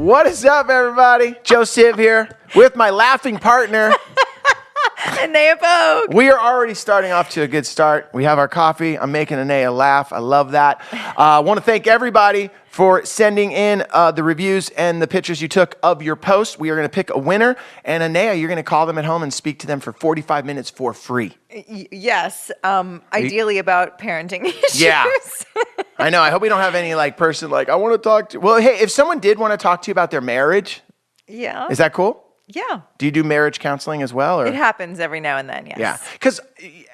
What is up, everybody? Joe Siv here with my laughing partner. Anea and Joe. We are already starting off to a good start. We have our coffee. I'm making Anea laugh. I love that. I want to thank everybody for sending in the reviews and the pictures you took of your post. We are going to pick a winner. And Anea, you're going to call them at home and speak to them for 45 minutes for free. Yes. Ideally about parenting issues. Yeah. I know. I hope we don't have any person I want to talk to. Well, hey, if someone did want to talk to you about their marriage. Yeah. Is that cool? Yeah. Do you do marriage counseling as well? Or? It happens every now and then, yes. Yeah. Because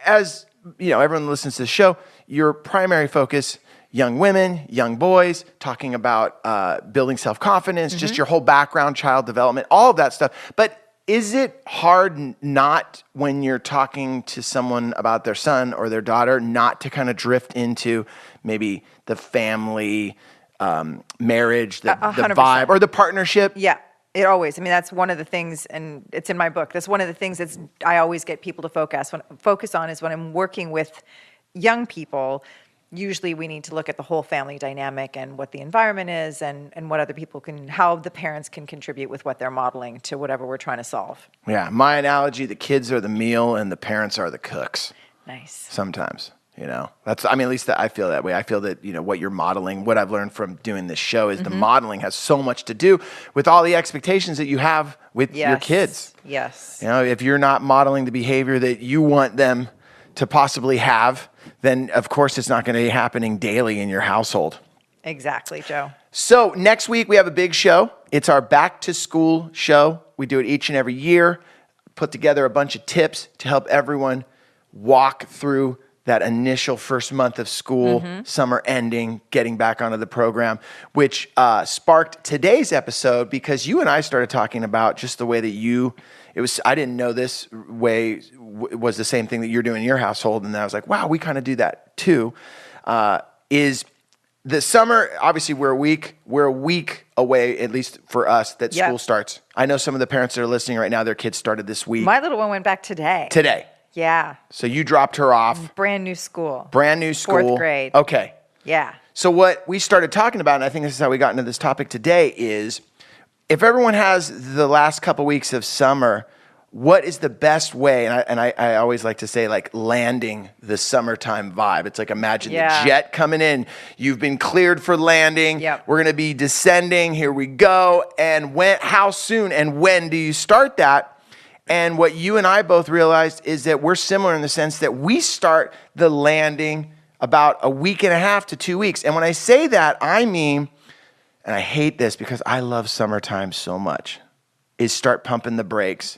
as everyone listens to the show, your primary focus, young women, young boys, talking about building self-confidence, just your whole background, child development, all of that stuff. But is it hard not when you're talking to someone about their son or their daughter not to kind of drift into maybe the family, marriage, the vibe, or the partnership? Yeah. It always. I mean, that's one of the things, and it's in my book. That's one of the things that I always get people to focus on is when I'm working with young people. Usually, we need to look at the whole family dynamic and what the environment is, and what other people how the parents can contribute with what they're modeling to whatever we're trying to solve. Yeah, my analogy: the kids are the meal, and the parents are the cooks. Nice. Sometimes. That's, at least I feel that way. I feel that, what you're modeling, what I've learned from doing this show is the modeling has so much to do with all the expectations that you have with your kids. Yes. If you're not modeling the behavior that you want them to possibly have, then of course it's not going to be happening daily in your household. Exactly, Joe. So next week we have a big show. It's our back to school show. We do it each and every year. Put together a bunch of tips to help everyone walk through that initial first month of school, summer ending, getting back onto the program, which sparked today's episode because you and I started talking about just the way that I didn't know this way was the same thing that you're doing in your household. And I was like, wow, we kind of do that too. Is the summer, obviously we're a week away, at least for us, that school starts. I know some of the parents that are listening right now, their kids started this week. My little one went back today. Yeah. So you dropped her off. Brand new school. Fourth grade. Okay. Yeah. So what we started talking about, and I think this is how we got into this topic today, is if everyone has the last couple weeks of summer, what is the best way? And I always like to say landing the summertime vibe. It's imagine the jet coming in. You've been cleared for landing. Yep. We're going to be descending. Here we go. And how soon and when do you start that? And what you and I both realized is that we're similar in the sense that we start the landing about a week and a half to 2 weeks. And when I say that, I mean, and I hate this because I love summertime so much, is start pumping the brakes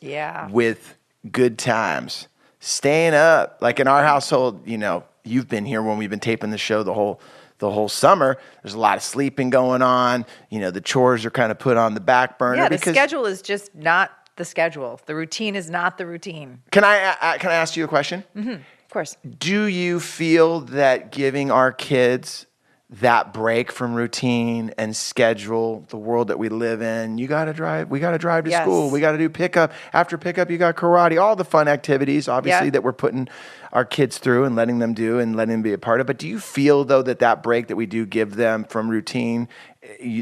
with good times. Staying up. Like in our household, you've been here when we've been taping the show the whole summer. There's a lot of sleeping going on. The chores are kind of put on the back burner. Yeah, the schedule is just not the schedule. The routine is not the routine. Can I ask you a question? Mm-hmm. Of course. Do you feel that giving our kids that break from routine and schedule, the world that we live in, we got to drive to school, we got to do pickup, after pickup you got karate, all the fun activities obviously that we're putting our kids through and letting them do and letting them be a part of. But do you feel though that break that we do give them from routine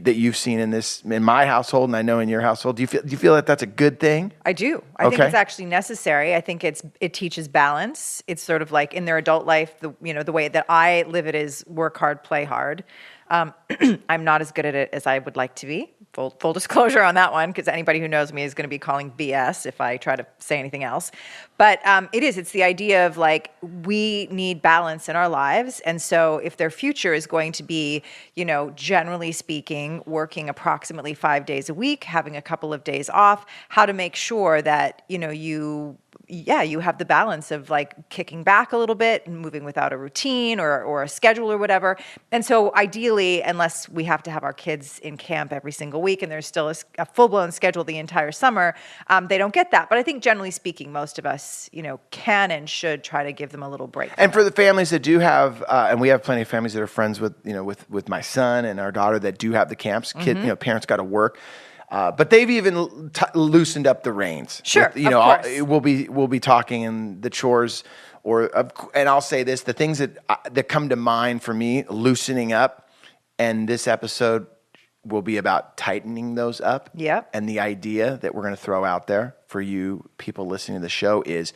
that you've seen in my household and I know in your household, do you feel that that's a good thing? I do. I think it's actually necessary. I think it teaches balance. It's sort of like in their adult life, the way that I live it is work hard, play hard. I'm not as good at it as I would like to be. Full disclosure on that one, because anybody who knows me is going to be calling BS if I try to say anything else. But it's the idea of we need balance in our lives. And so if their future is going to be, generally speaking, working approximately 5 days a week, having a couple of days off, how to make sure that, you have the balance of kicking back a little bit and moving without a routine or a schedule or whatever. And so ideally, unless we have to have our kids in camp every single week and there's still a full-blown schedule the entire summer, they don't get that. But I think generally speaking, most of us, can and should try to give them a little break. And for the families that do have, and we have plenty of families that are friends with, with my son and our daughter that do have the camps, parents got to work. But they've even loosened up the reins. Sure, with, of course. We'll be talking in the chores, and I'll say this: the things that come to mind for me loosening up, and this episode will be about tightening those up. Yep. And the idea that we're going to throw out there for you people listening to the show is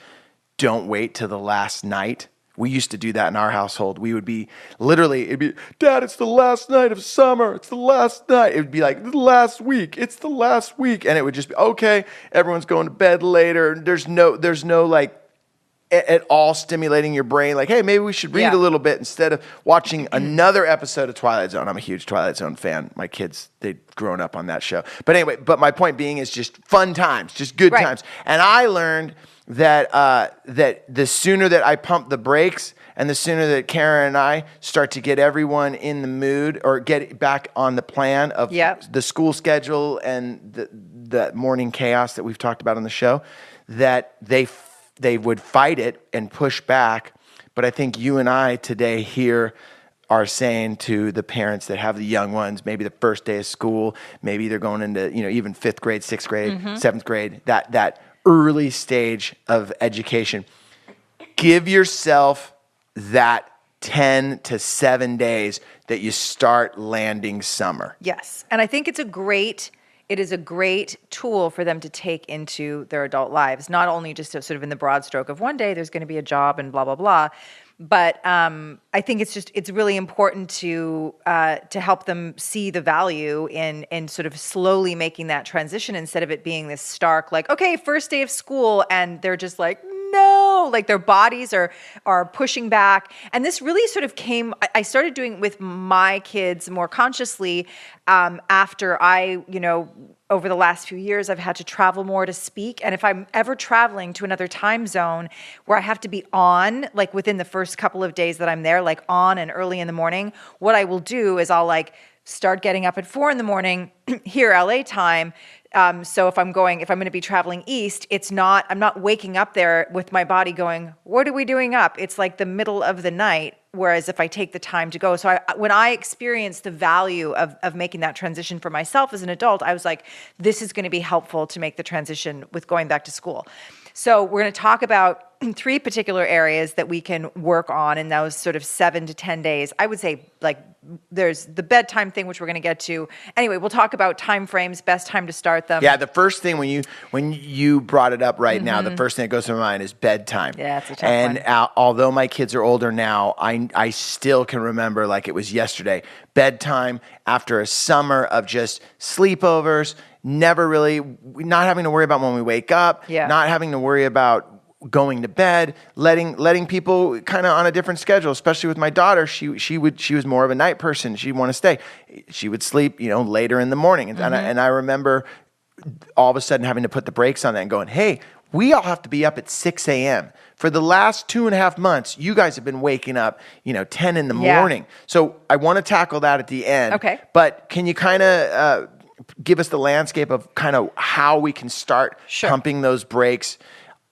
don't wait till the last night. We used to do that in our household. We would be it'd be, Dad, it's the last night of summer. It's the last night. It would be like the last week. It's the last week. And it would just be, okay, everyone's going to bed later. There's no like at all stimulating your brain. Like, hey, maybe we should read a little bit instead of watching another episode of Twilight Zone. I'm a huge Twilight Zone fan. My kids, they'd grown up on that show. But anyway, my point being is just fun times, just good times. And I learned that that the sooner that I pump the brakes and the sooner that Karen and I start to get everyone in the mood or get back on the plan of the school schedule and the morning chaos that we've talked about on the show, that they would fight it and push back. But I think you and I today here are saying to the parents that have the young ones, maybe the first day of school, maybe they're going into, even 5th grade, 6th grade, 7th grade, that early stage of education. Give yourself that 10 to 7 days that you start landing summer. Yes. And I think it is a great tool for them to take into their adult lives, not only just sort of in the broad stroke of one day there's going to be a job and blah, blah, blah. But I think it's really important to help them see the value in sort of slowly making that transition instead of it being this stark, like, okay, first day of school, and they're just like, no, like their bodies are pushing back. And this really sort of I started doing it with my kids more consciously after over the last few years, I've had to travel more to speak. And if I'm ever traveling to another time zone where I have to be on, like within the first couple of days that I'm there, like on and early in the morning, what I will do is I'll like start getting up at 4 a.m. here LA time. So if I'm going to be traveling east, I'm not waking up there with my body going, what are we doing up? It's like the middle of the night. Whereas if I take the time to go, so when I experienced the value of making that transition for myself as an adult, I was like, this is going to be helpful to make the transition with going back to school. So we're going to talk about 3 particular areas that we can work on in those sort of 7 to 10 days. I would say like there's the bedtime thing, which we're going to get to. Anyway, we'll talk about time frames, best time to start them. Yeah, the first thing when you brought it up right now, the first thing that goes to my mind is bedtime. Yeah, it's a tough one. And although my kids are older now, I still can remember like it was yesterday. Bedtime after a summer of just sleepovers, not having to worry about when we wake up, not having to worry about going to bed, letting people kind of on a different schedule, especially with my daughter. She was more of a night person. She'd want to stay. She would sleep, later in the morning. And I remember all of a sudden having to put the brakes on that and going, hey, we all have to be up at 6 a.m. For the last 2.5 months, you guys have been waking up, 10 in the morning. So I want to tackle that at the end. Okay. But can you kind of give us the landscape of kind of how we can start pumping those brakes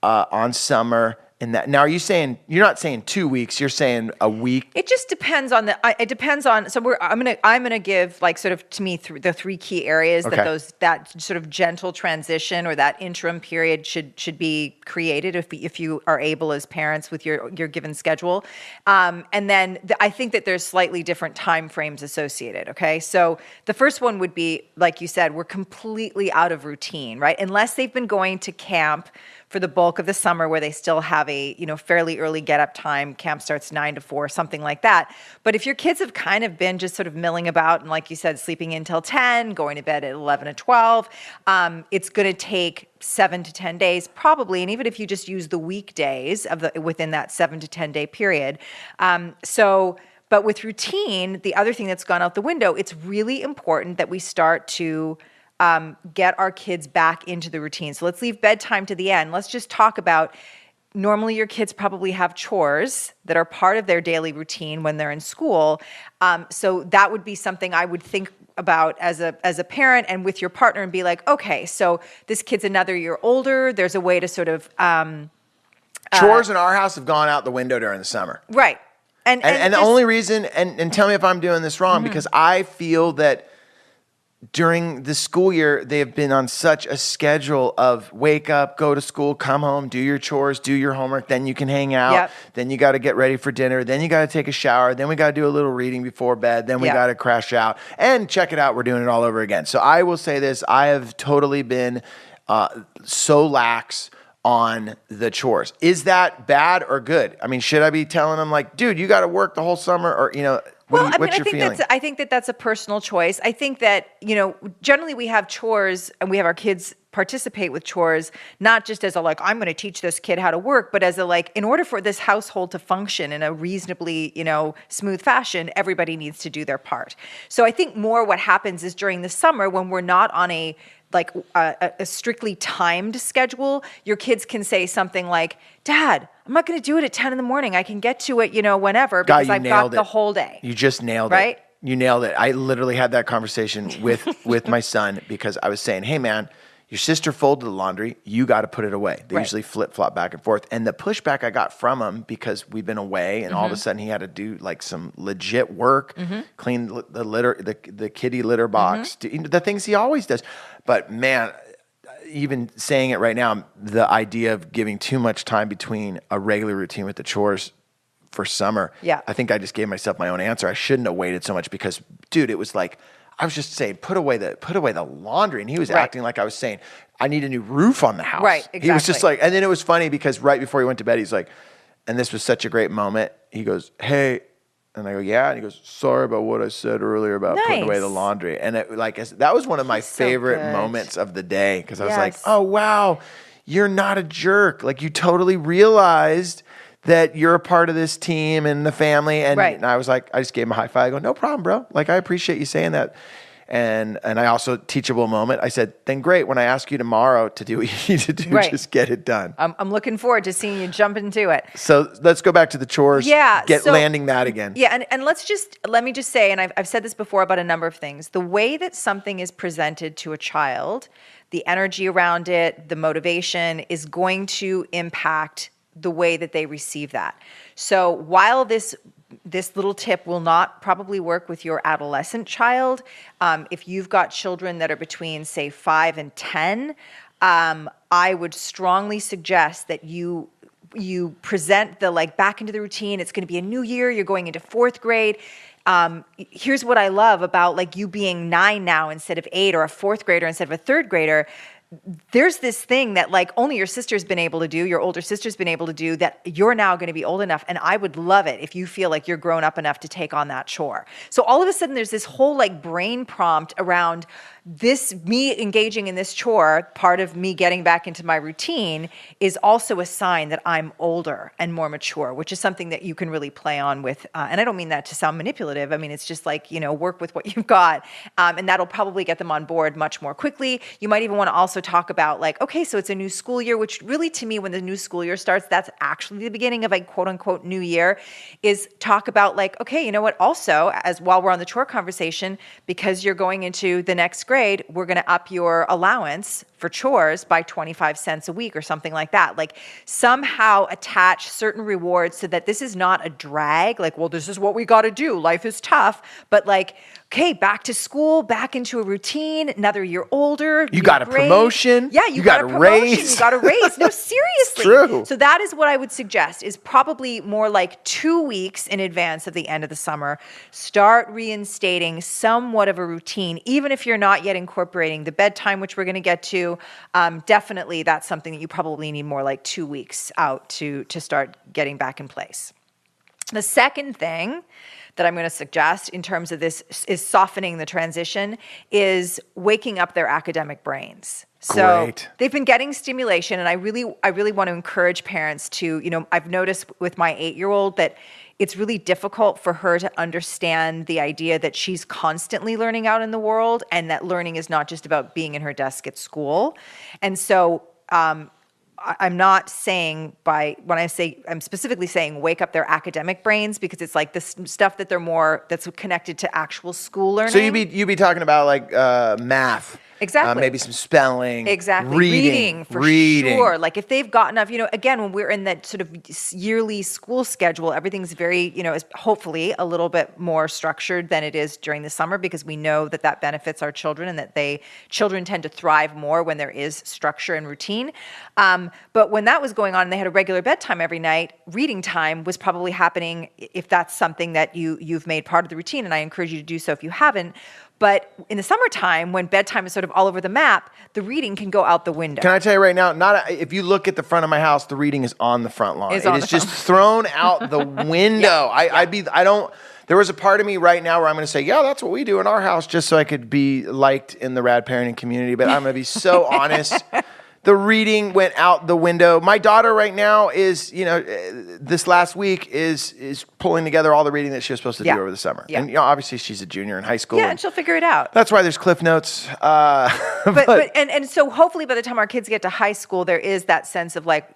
on summer? And that now, are you saying you're not saying 2 weeks? You're saying a week? It just depends on it depends on. So I'm gonna give like sort of to me the 3 key areas that sort of gentle transition or that interim period should be created if you are able as parents with your given schedule. And then I think that there's slightly different time frames associated. Okay, so the first one would be, like you said, we're completely out of routine, right? Unless they've been going to camp for the bulk of the summer where they still have a, fairly early get up time. Camp starts 9 to 4, something like that. But if your kids have kind of been just sort of milling about and, like you said, sleeping in till 10, going to bed at 11 or 12, it's going to take 7 to 10 days probably. And even if you just use the weekdays within that 7 to 10 day period. But with routine, the other thing that's gone out the window, it's really important that we start to get our kids back into the routine. So let's leave bedtime to the end. Let's just talk about, normally your kids probably have chores that are part of their daily routine when they're in school. So that would be something I would think about as a parent and with your partner and be like, okay, so this kid's another year older. There's a way to sort of... chores in our house have gone out the window during the summer. Right. And the only reason, and tell me if I'm doing this wrong, because I feel that during the school year, they have been on such a schedule of wake up, go to school, come home, do your chores, do your homework, then you can hang out, Yep. then you got to get ready for dinner, then you got to take a shower, then we got to do a little reading before bed, then we Yep. got to crash out, and check it out, we're doing it all over again. So I will say this, I have totally been so lax on the chores. Is that bad or good? I mean, should I be telling them like, dude, you got to work the whole summer, or, you know, what's your feeling? I think that's a personal choice. I think that, you know, generally we have chores and we have our kids participate with chores, not just as a like, I'm going to teach this kid how to work, but as a like, in order for this household to function in a reasonably, you know, smooth fashion, everybody needs to do their part. So I think more what happens is during the summer when we're not on a strictly timed schedule, your kids can say something like, Dad, I'm not going to do it at 10 in the morning. I can get to it, you know, whenever, because I've got the whole day. You just nailed it. Right? You nailed it. I literally had that conversation with my son because I was saying, hey, man, your sister folded the laundry. You got to put it away. They usually flip-flop back and forth. And the pushback I got from him, because we've been away and all of a sudden he had to do like some legit work, clean the litter, the kitty litter box, the things he always does. But man, even saying it right now, the idea of giving too much time between a regular routine with the chores for summer, I think I just gave myself my own answer. I shouldn't have waited so much because, dude, it was like, I was just saying, put away the laundry. And he was acting like I was saying, I need a new roof on the house. Right, exactly. He was just like, and then it was funny because right before he went to bed, he's like, and this was such a great moment. He goes, hey, and I go, yeah. And he goes, sorry about what I said earlier about putting away the laundry. And it, like, that was one of my favorite moments of the day because I was like, oh, wow, you're not a jerk. Like, you totally realized that you're a part of this team and the family. And, and I was like, I just gave him a high five. I go, no problem, bro. Like, I appreciate you saying that. And I also, teachable moment, I said, then great, when I ask you tomorrow to do what you need to do, just get it done. I'm looking forward to seeing you jump into it. So let's go back to the chores. Yeah. Landing that again. Yeah. And let me just say, and I've said this before about a number of things, the way that something is presented to a child, the energy around it, the motivation is going to impact the way that they receive that. So while this little tip will not probably work with your adolescent child, if you've got children that are between, say, 5 and 10, I would strongly suggest that you present the like back into the routine. It's going to be a new year. You're going into 4th grade. Here's what I love about like you being 9 now instead of 8, or a 4th grader instead of a 3rd grader. There's this thing that like only your sister's been able to do, your older sister's been able to do, that you're now going to be old enough. And I would love it if you feel like you're grown up enough to take on that chore. So all of a sudden there's this whole like brain prompt around this, me engaging in this chore, part of me getting back into my routine is also a sign that I'm older and more mature, which is something that you can really play on with. And I don't mean that to sound manipulative. I mean, it's just like, you know, work with what you've got. And that'll probably get them on board much more quickly. You might even want to also talk about like, okay, so it's a new school year, which really to me, when the new school year starts, that's actually the beginning of a quote unquote new year, is talk about like, okay, you know what, also, as while we're on the chore conversation, because you're going into the next grade, we're going to up your allowance for chores by 25 cents a week or something like that. Like somehow attach certain rewards so that this is not a drag. Like, well, this is what we got to do. Life is tough. But like, okay, back to school, back into a routine, another year older. You got a promotion. Yeah, you got a raise. You got a raise. No, seriously. True. So that is what I would suggest, is probably more like 2 weeks in advance of the end of the summer. Start reinstating somewhat of a routine, even if you're not yet incorporating the bedtime, which we're going to get to. Definitely that's something that you probably need more like 2 weeks out to start getting back in place. The second thing that I'm going to suggest in terms of this is softening the transition is waking up their academic brains. So they've been getting stimulation, and I really want to encourage parents to, you know, I've noticed with my 8-year-old that it's really difficult for her to understand the idea that she's constantly learning out in the world, and that learning is not just about being in her desk at school. And so I'm not saying I'm specifically saying wake up their academic brains, because it's like this stuff that that's connected to actual school learning. So you be talking about like math. Exactly. Maybe some spelling. Exactly. Reading for sure. Like if they've got enough, again, when we're in that sort of yearly school schedule, everything's very, is hopefully a little bit more structured than it is during the summer, because we know that that benefits our children, and that children tend to thrive more when there is structure and routine. But when that was going on and they had a regular bedtime every night, reading time was probably happening, if that's something that you've made part of the routine, and I encourage you to do so if you haven't. But in the summertime, when bedtime is sort of all over the map, the reading can go out the window. Can I tell you right now, if you look at the front of my house, the reading is on the front lawn. It is just thrown out the window. There was a part of me right now where I'm going to say, yeah, that's what we do in our house, just so I could be liked in the rad parenting community. But I'm going to be so honest. The reading went out the window. My daughter right now is, this last week is pulling together all the reading that she was supposed to do over the summer. Yeah. And obviously she's a junior in high school. Yeah, and she'll figure it out. That's why there's Cliff Notes. And so hopefully by the time our kids get to high school, there is that sense of like,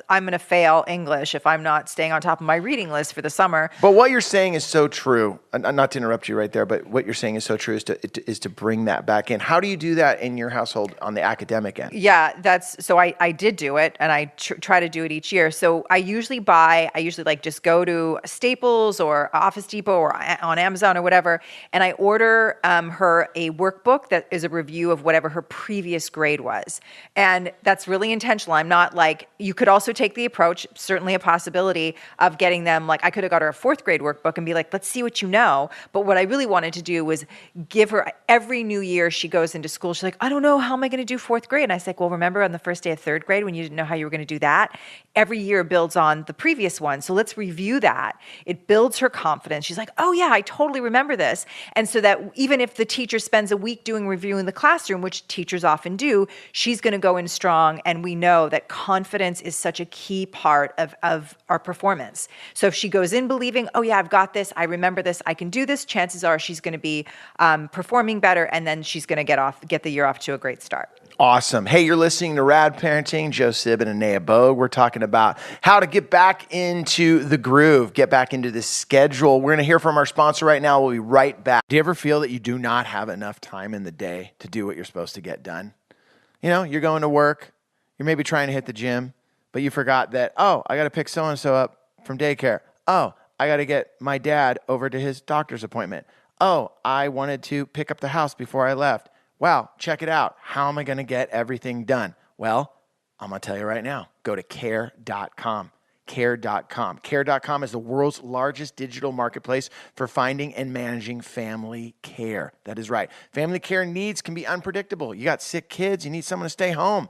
I'm going to fail English if I'm not staying on top of my reading list for the summer. But what you're saying is so true. Not to interrupt you right there, but what you're saying is so true, is to bring that back in. How do you do that in your household on the academic end? Yeah, I did do it, and I try to do it each year. So I usually like just go to Staples or Office Depot or on Amazon or whatever, and I order her a workbook that is a review of whatever her previous grade was. And that's really intentional. I'm not like, you could also take the approach, certainly a possibility, of getting them, like I could have got her a 4th grade workbook and be like, let's see what you know. But what I really wanted to do was give her, every new year she goes into school, she's like, I don't know, how am I going to do 4th grade? And I was like, well, remember on the first day of 3rd grade when you didn't know how you were going to do that? Every year builds on the previous one. So let's review that. It builds her confidence. She's like, oh yeah, I totally remember this. And so that even if the teacher spends a week doing review in the classroom, which teachers often do, she's going to go in strong. And we know that confidence is such a key part of our performance. So if she goes in believing, oh yeah, I've got this, I remember this, I can do this, chances are she's going to be performing better, and then she's going to get the year off to a great start. Awesome. Hey, you're listening to Rad Parenting. Joe Sib and Anea Bogue. We're talking about how to get back into the groove, get back into the schedule. We're going to hear from our sponsor right now. We'll be right back. Do you ever feel that you do not have enough time in the day to do what you're supposed to get done? You're going to work, you're maybe trying to hit the gym, but you forgot that, I got to pick so-and-so up from daycare. I got to get my dad over to his doctor's appointment. I wanted to pick up the house before I left. Wow, check it out. How am I going to get everything done? Well, I'm going to tell you right now. Go to care.com. Care.com. Care.com is the world's largest digital marketplace for finding and managing family care. That is right. Family care needs can be unpredictable. You got sick kids. You need someone to stay home.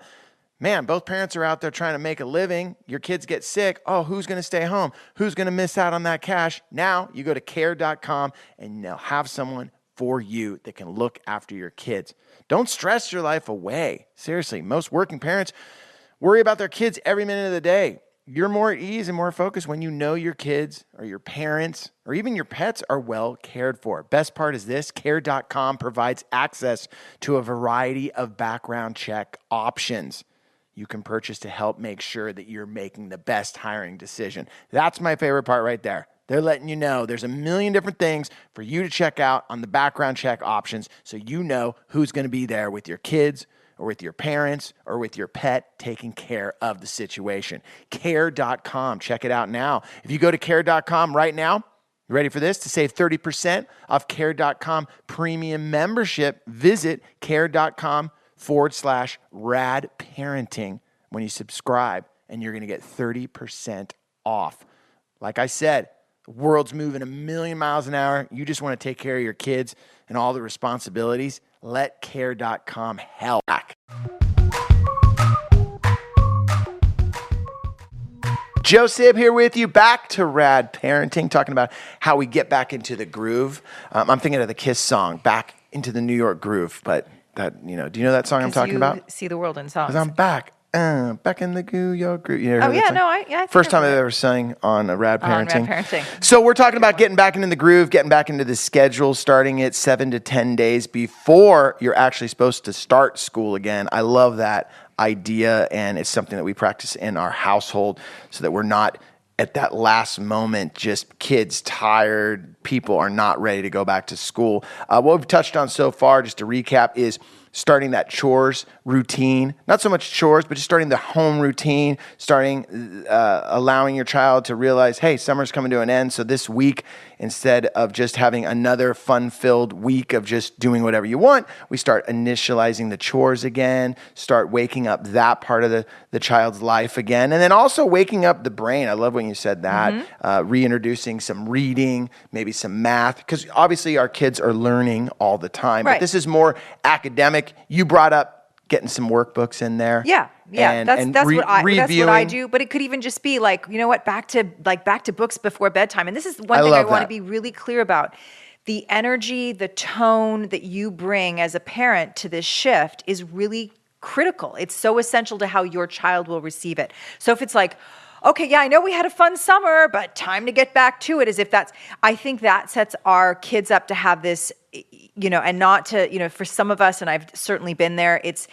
Man, both parents are out there trying to make a living. Your kids get sick. Who's going to stay home? Who's going to miss out on that cash? Now you go to care.com and they'll have someone for you that can look after your kids. Don't stress your life away. Seriously, most working parents worry about their kids every minute of the day. You're more at ease and more focused when you know your kids or your parents or even your pets are well cared for. Best part is this, care.com provides access to a variety of background check options you can purchase to help make sure that you're making the best hiring decision. That's my favorite part right there. They're letting you know there's a million different things for you to check out on the background check options so you know who's going to be there with your kids or with your parents or with your pet taking care of the situation. Care.com. Check it out now. If you go to care.com right now, you ready for this? To save 30% off care.com premium membership, visit care.com/rad parenting when you subscribe, and you're going to get 30% off. Like I said, the world's moving a million miles an hour. You just want to take care of your kids and all the responsibilities. Let care.com help. Joe Sib here with you, back to Rad Parenting, talking about how we get back into the groove. I'm thinking of the Kiss song, Back into the New York Groove. But that, do you know that song I'm talking about? See the world in songs. Because I'm back in the New York Groove. I First time I've ever sang on a Rad Parenting. Rad Parenting. So we're talking about getting back into the groove, getting back into the schedule, starting it 7 to 10 days before you're actually supposed to start school again. I love that idea, and it's something that we practice in our household so that we're not at that last moment, just kids tired, people are not ready to go back to school. What we've touched on so far, just to recap, is starting that chores routine, not so much chores, but just starting the home routine, starting allowing your child to realize, hey, summer's coming to an end. So this week, instead of just having another fun-filled week of just doing whatever you want, we start initializing the chores again, start waking up that part of the child's life again, and then also waking up the brain. I love when you said that, reintroducing some reading, maybe some math, because obviously our kids are learning all the time, Right. but this is more academic. You brought up getting some workbooks in there. Yeah. That's what I do. But it could even just be like, you know what, back to books before bedtime. And this is one thing I want to be really clear about. The energy, the tone that you bring as a parent to this shift is really critical. It's so essential to how your child will receive it. So if it's like, okay, yeah, I know we had a fun summer, but time to get back to it, I think that sets our kids up to have this, and not to, for some of us, and I've certainly been there, it's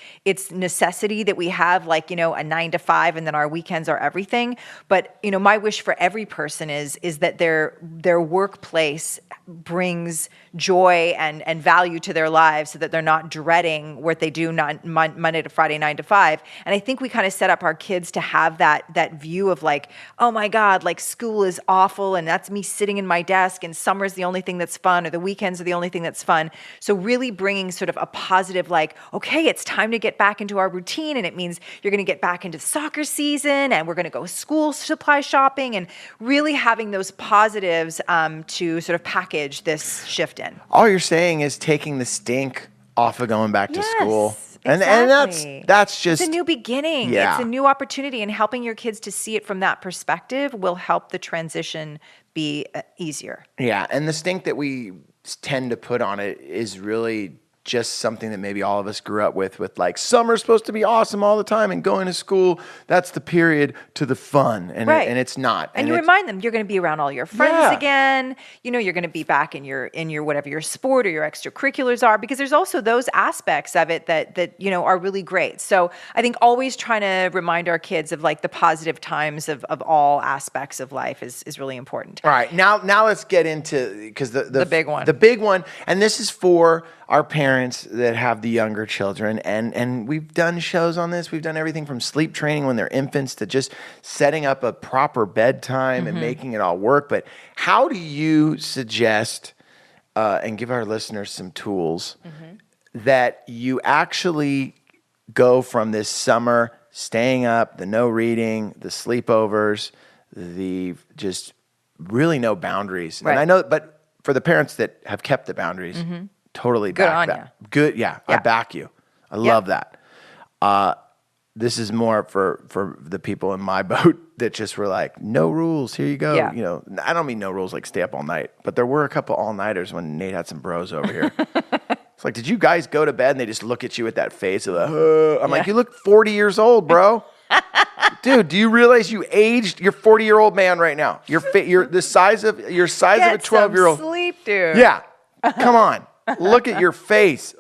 necessity that we have like, a 9 to 5 and then our weekends are everything. But, my wish for every person is that their workplace brings joy and value to their lives so that they're not dreading what they do Monday to Friday, 9 to 5. And I think we kind of set up our kids to have that view of like, oh my God, like school is awful and that's me sitting in my desk and summer's the only thing that's fun or the weekends are the only thing that's fun. So really bringing sort of a positive like, okay, it's time to get back into our routine and it means you're going to get back into soccer season and we're going to go school supply shopping and really having those positives to sort of package this shift in. All you're saying is taking the stink off of going back to school. And Exactly. and that's just... It's a new beginning. Yeah. It's a new opportunity, and helping your kids to see it from that perspective will help the transition be easier. Yeah, and the stink that we tend to put on it is really just something that maybe all of us grew up with like summer's supposed to be awesome all the time and going to school, that's the period to the fun. And, right. And it's not. And you remind them you're going to be around all your friends again. You're going to be back in your whatever your sport or your extracurriculars are, because there's also those aspects of it that are really great. So I think always trying to remind our kids of like the positive times of all aspects of life is really important. All right, now let's get into, because the big one. The big one, and this is for our parents that have the younger children, and we've done shows on this. We've done everything from sleep training when they're infants to just setting up a proper bedtime and making it all work. But how do you suggest and give our listeners some tools that you actually go from this summer staying up, the no reading, the sleepovers, the just really no boundaries? Right. And I know, but for the parents that have kept the boundaries, totally Good back on that. ya. Good, yeah, I back you. I love that. This is more for the people in my boat that just were like, no rules, here you go. Yeah. I don't mean no rules like stay up all night, but there were a couple all-nighters when Nate had some bros over here. It's like, did you guys go to bed? And they just look at you with that face of I'm like, you look 40 years old, bro. Dude, do you realize you aged? You're 40-year-old man right now. You're the size of a 12-year-old. Get some sleep, dude. Yeah, come on. Look at your face.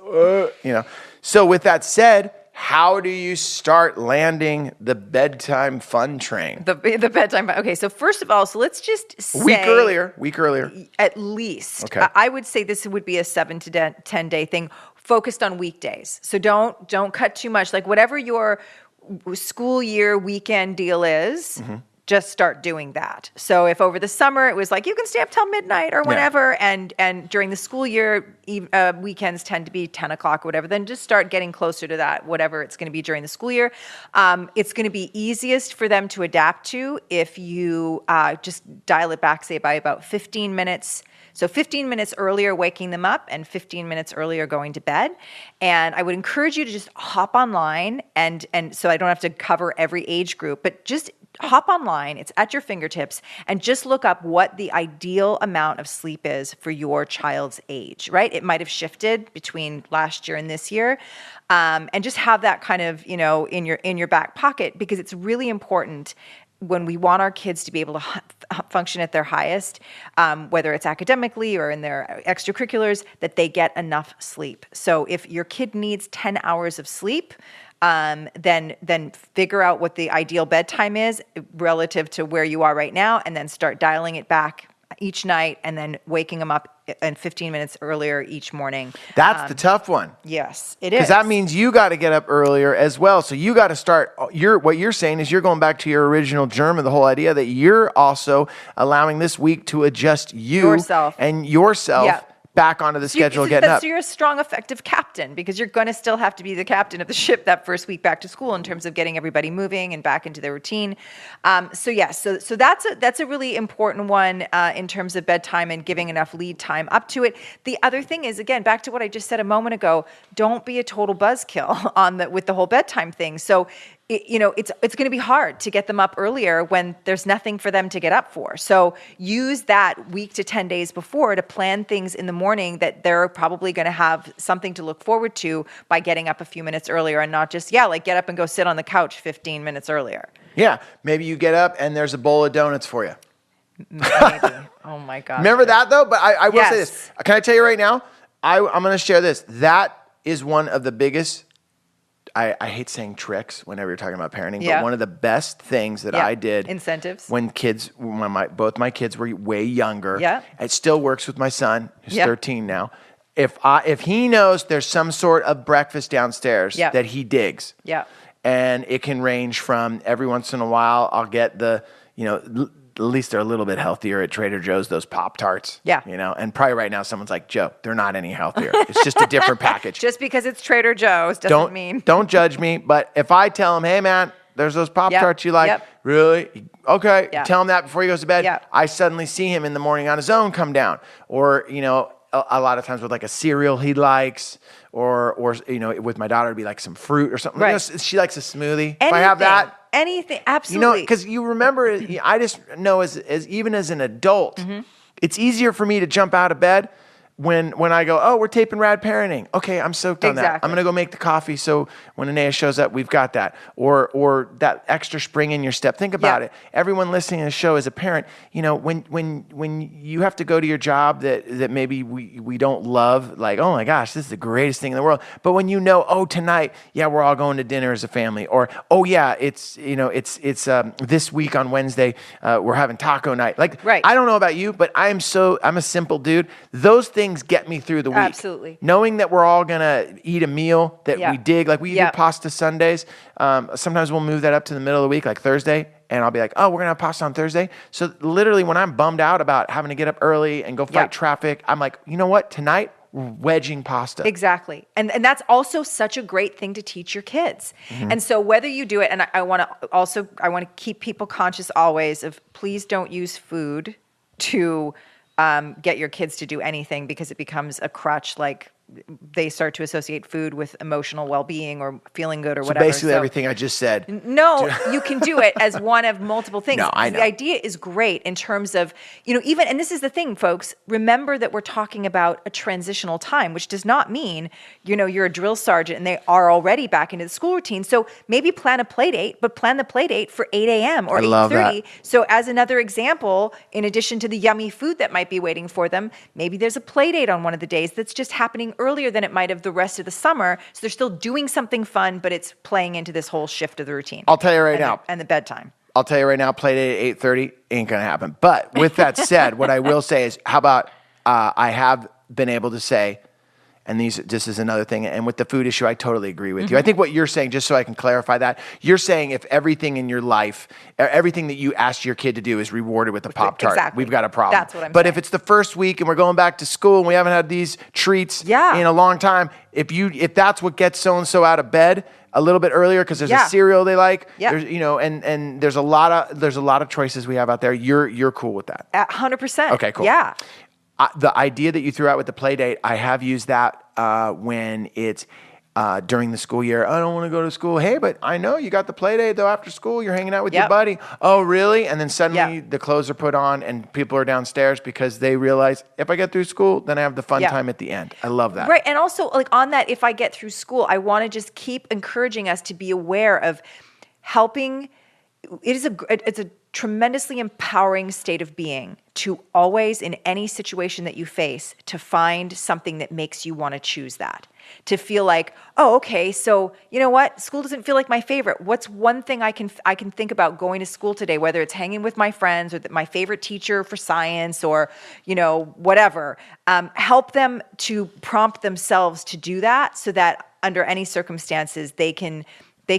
So with that said, how do you start landing the bedtime fun train? The bedtime. Okay, so first of all, let's just say Week earlier. At least. Okay. I would say this would be a 7 to 10 day thing focused on weekdays. So don't cut too much. Like whatever your school year weekend deal is, just start doing that. So if over the summer it was like you can stay up till midnight or whatever, and during the school year weekends tend to be 10 o'clock or whatever, then just start getting closer to that, whatever it's going to be during the school year. It's going to be easiest for them to adapt to if you just dial it back, say by about 15 minutes. So 15 minutes earlier waking them up and 15 minutes earlier going to bed. And I would encourage you to just hop online and so I don't have to cover every age group, but just hop online, it's at your fingertips, and just look up what the ideal amount of sleep is for your child's age, right? It might have shifted between last year and this year. And just have that kind of, in your back pocket, because it's really important when we want our kids to be able to function at their highest, whether it's academically or in their extracurriculars, that they get enough sleep. So if your kid needs 10 hours of sleep, then figure out what the ideal bedtime is relative to where you are right now, and then start dialing it back each night, and then waking them up and 15 minutes earlier each morning. That's the tough one. Yes, it is. Because that means you got to get up earlier as well. So you got to start. What you're saying is you're going back to your original germ of the whole idea that you're also allowing this week to adjust yourself back onto the schedule, getting up. So you're a strong, effective captain, because you're going to still have to be the captain of the ship that first week back to school in terms of getting everybody moving and back into their routine. So that's a really important one in terms of bedtime and giving enough lead time up to it. The other thing is, again, back to what I just said a moment ago, don't be a total buzzkill with the whole bedtime thing. So it's going to be hard to get them up earlier when there's nothing for them to get up for. So use that week to 10 days before to plan things in the morning that they're probably going to have something to look forward to by getting up a few minutes earlier, and not just, get up and go sit on the couch 15 minutes earlier. Yeah. Maybe you get up and there's a bowl of donuts for you. Maybe. Oh my God. Remember that though? But I will say this. Can I tell you right now? I'm going to share this. That is one of the biggest, I hate saying tricks whenever you're talking about parenting, but one of the best things that I did. Incentives. When both my kids were way younger. Yeah. It still works with my son, who's 13 now. If he knows there's some sort of breakfast downstairs that he digs. Yeah. And it can range from every once in a while, I'll get the, at least they're a little bit healthier at Trader Joe's, those Pop-Tarts. Yeah. And probably right now someone's like, Joe, they're not any healthier. It's just a different package. Just because it's Trader Joe's doesn't mean. Don't judge me. But if I tell him, hey, man, there's those Pop-Tarts you like. Really? Okay. Tell him that before he goes to bed. I suddenly see him in the morning on his own come down. Or, a lot of times with like a cereal he likes. Or with my daughter, it'd be like some fruit or something. Right. She likes a smoothie. If I have that. Anything, absolutely. Because you remember, I just know as even as an adult, it's easier for me to jump out of bed when I go, oh, we're taping Rad Parenting. Okay, I'm soaked on that. I'm going to go make the coffee so when Anea shows up, we've got that. Or that extra spring in your step. Think about it. Everyone listening to the show as a parent, when you have to go to your job that maybe we don't love, like, oh my gosh, this is the greatest thing in the world. But when tonight, we're all going to dinner as a family. Or, oh yeah, it's this week on Wednesday, we're having taco night. Like, I don't know about you, but I'm a simple dude. Those things get me through the week. Absolutely. Knowing that we're all going to eat a meal that we dig, like we do pasta Sundays. Sometimes we'll move that up to the middle of the week, like Thursday, and I'll be like, oh, we're going to have pasta on Thursday. So literally when I'm bummed out about having to get up early and go fight traffic, I'm like, you know what? Tonight, we're wedging pasta. Exactly. And that's also such a great thing to teach your kids. And so whether you do it, and I want to keep people conscious always of, please don't use food to get your kids to do anything, because it becomes a crutch. Like, they start to associate food with emotional well-being or feeling good or whatever. Basically everything I just said. No, you can do it as one of multiple things. No, I know. The idea is great in terms of, even, and this is the thing, folks, remember that we're talking about a transitional time, which does not mean, you're a drill sergeant and they are already back into the school routine. So maybe plan a play date, but plan the play date for 8 a.m. or 8:30. So as another example, in addition to the yummy food that might be waiting for them, maybe there's a play date on one of the days that's just happening earlier than it might have the rest of the summer. So they're still doing something fun, but it's playing into this whole shift of the routine. I'll tell you right now. And the bedtime. I'll tell you right now, play date at 8:30 ain't going to happen. But with that said, what I will say is, how about I have been able to say, and this is another thing, and with the food issue, I totally agree with you. I think what you're saying, just so I can clarify that, you're saying if everything in your life, everything that you asked your kid to do is rewarded with a Pop-Tart, we've got a problem. That's what I'm saying. But if it's the first week and we're going back to school and we haven't had these treats in a long time, if that's what gets so-and-so out of bed a little bit earlier because there's a cereal they like, there's, and there's a lot of choices we have out there, you're cool with that. 100%. Okay, cool. Yeah. The idea that you threw out with the play date, I have used that when it's during the school year. I don't want to go to school. Hey, but I know you got the play date though after school. You're hanging out with your buddy. Oh, really? And then suddenly the clothes are put on and people are downstairs because they realize if I get through school, then I have the fun time at the end. I love that. Right. And also, like, on that, if I get through school, I want to just keep encouraging us to be aware of helping. It's a tremendously empowering state of being to always, in any situation that you face, to find something that makes you want to choose that. To feel like, oh, okay, so you know what? School doesn't feel like my favorite. What's one thing I can think about going to school today, whether it's hanging with my friends or my favorite teacher for science or, whatever. Help them to prompt themselves to do that so that under any circumstances they can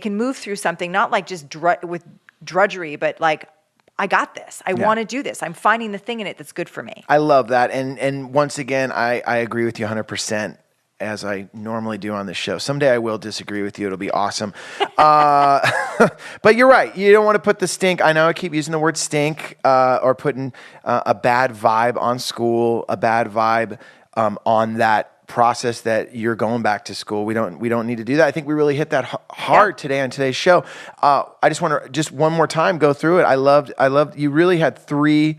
move through something, not like just with drudgery, but like, I got this. I want to do this. I'm finding the thing in it that's good for me. I love that. And once again, I agree with you 100%, as I normally do on this show. Someday I will disagree with you. It'll be awesome. But you're right. You don't want to put the stink. I know I keep using the word stink or putting a bad vibe on school, a bad vibe on that process that you're going back to school. We don't need to do that. I think we really hit that hard today on today's show. I just want to just one more time go through it. I loved you really had three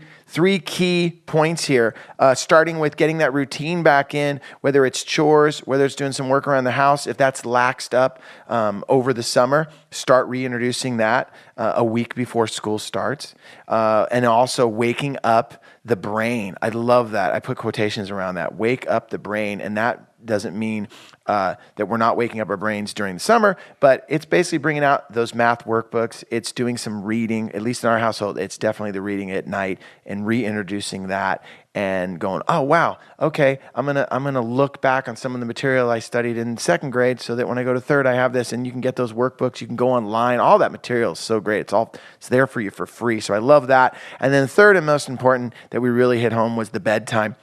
key points here, starting with getting that routine back in, whether it's chores, whether it's doing some work around the house. If that's laxed up over the summer, start reintroducing that a week before school starts. And also waking up the brain. I love that. I put quotations around that. Wake up the brain. And that doesn't mean that we're not waking up our brains during the summer, but it's basically bringing out those math workbooks. It's doing some reading, at least in our household. It's definitely the reading at night and reintroducing that and going, oh, wow, okay, I'm gonna look back on some of the material I studied in second grade so that when I go to third, I have this, and you can get those workbooks. You can go online. All that material is so great. It's there for you for free. So I love that. And then third and most important that we really hit home was the bedtime.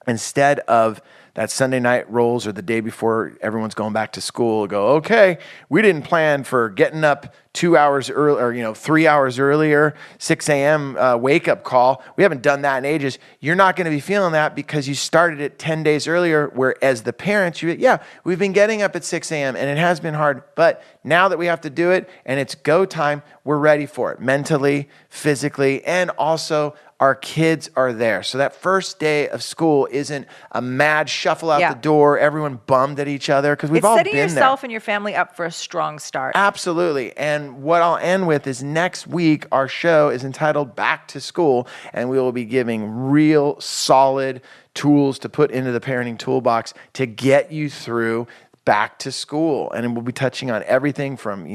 Instead of that Sunday night rolls or the day before everyone's going back to school, go, okay, we didn't plan for getting up 2 hours early or 3 hours earlier, 6 a.m. Wake up call. We haven't done that in ages. You're not going to be feeling that because you started it 10 days earlier, whereas the parents, we've been getting up at 6 a.m. and it has been hard, but now that we have to do it and it's go time, we're ready for it mentally, physically, and also our kids are there. So that first day of school isn't a mad shuffle out the door, everyone bummed at each other, because we've all been there. It's setting yourself and your family up for a strong start. Absolutely. And what I'll end with is next week, our show is entitled Back to School, and we will be giving real solid tools to put into the parenting toolbox to get you through back to school. And we'll be touching on everything from,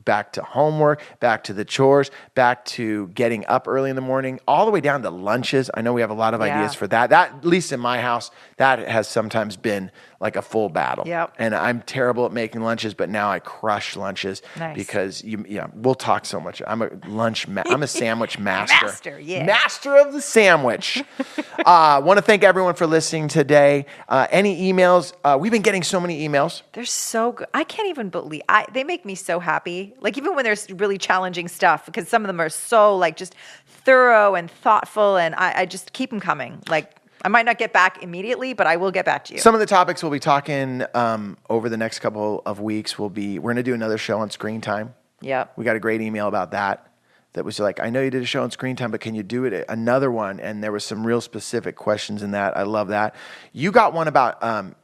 back to homework, back to the chores, back to getting up early in the morning, all the way down to lunches. I know we have a lot of ideas for that. That, at least in my house, that has sometimes been like a full battle. Yep. And I'm terrible at making lunches, but now I crush lunches because we'll talk so much. I'm a sandwich master. Master of the sandwich. Want to thank everyone for listening today. Any emails? We've been getting so many emails. They're so good. I can't even believe they make me so happy. Like even when there's really challenging stuff, because some of them are so like just thorough and thoughtful, and I just keep them coming. Like I might not get back immediately, but I will get back to you. Some of the topics we'll be talking over the next couple of weeks we're going to do another show on screen time. Yep. We got a great email about that. That was like, I know you did a show on screen time, but can you do it another one? And there was some real specific questions in that. I love that. You got one about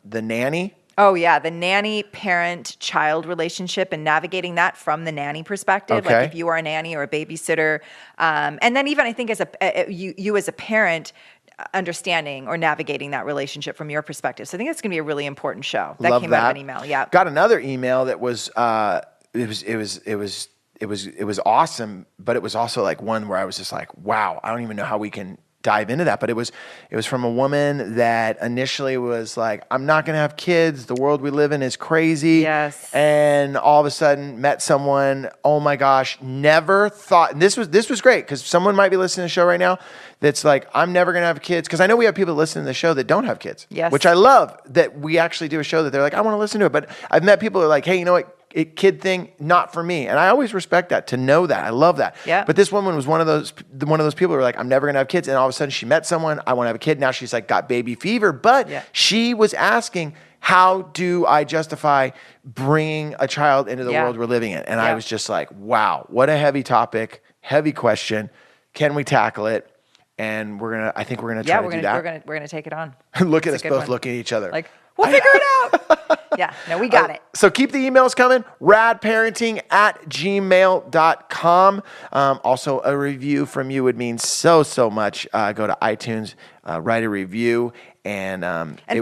the nanny. Oh, yeah. The nanny parent-child relationship and navigating that from the nanny perspective. Okay. Like if you are a nanny or a babysitter. And then even I think as you as a parent, understanding or navigating that relationship from your perspective. So I think that's going to be a really important show. That came out of an email. Yeah. Got another email that was it was awesome, but it was also like one where I was just like, wow, I don't even know how we can dive into that. But it was from a woman that initially was like, I'm not going to have kids. The world we live in is crazy. Yes. And all of a sudden met someone, oh my gosh, never thought, and this was great because someone might be listening to the show right now that's like, I'm never going to have kids. Because I know we have people listening to the show that don't have kids. Yes. Which I love that we actually do a show that they're like, I want to listen to it. But I've met people who are like, hey, you know what? Kid thing, not for me. And I always respect that, to know that. I love that. Yeah. But this woman was one of those people who were like, I'm never going to have kids. And all of a sudden she met someone, I want to have a kid. Now she's like got baby fever. But she was asking, how do I justify bringing a child into the world we're living in? And I was just like, wow, what a heavy topic, heavy question. Can we tackle it? And I think we're gonna try to do that. We're gonna take it on. Look at us both looking at each other. Like, we'll figure it out. Yeah, no, we got it. So keep the emails coming, radparenting@gmail.com. Also, a review from you would mean so much. Go to iTunes, write a review, and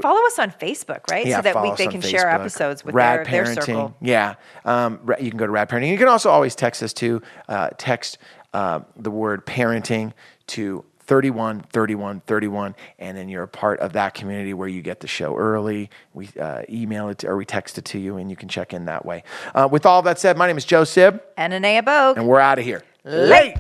follow us on Facebook, right? Yeah, so that follow us they on can share Facebook. episodes with Rad their Parenting. circle. Yeah, you can go to Rad Parenting. You can also always text us too. Text the word parenting to 31 31 31, and then you're a part of that community where you get the show early. We email it or we text it to you, and you can check in that way. With all that said, my name is Joe Sib. And Anea Bogue. And we're out of here. Late.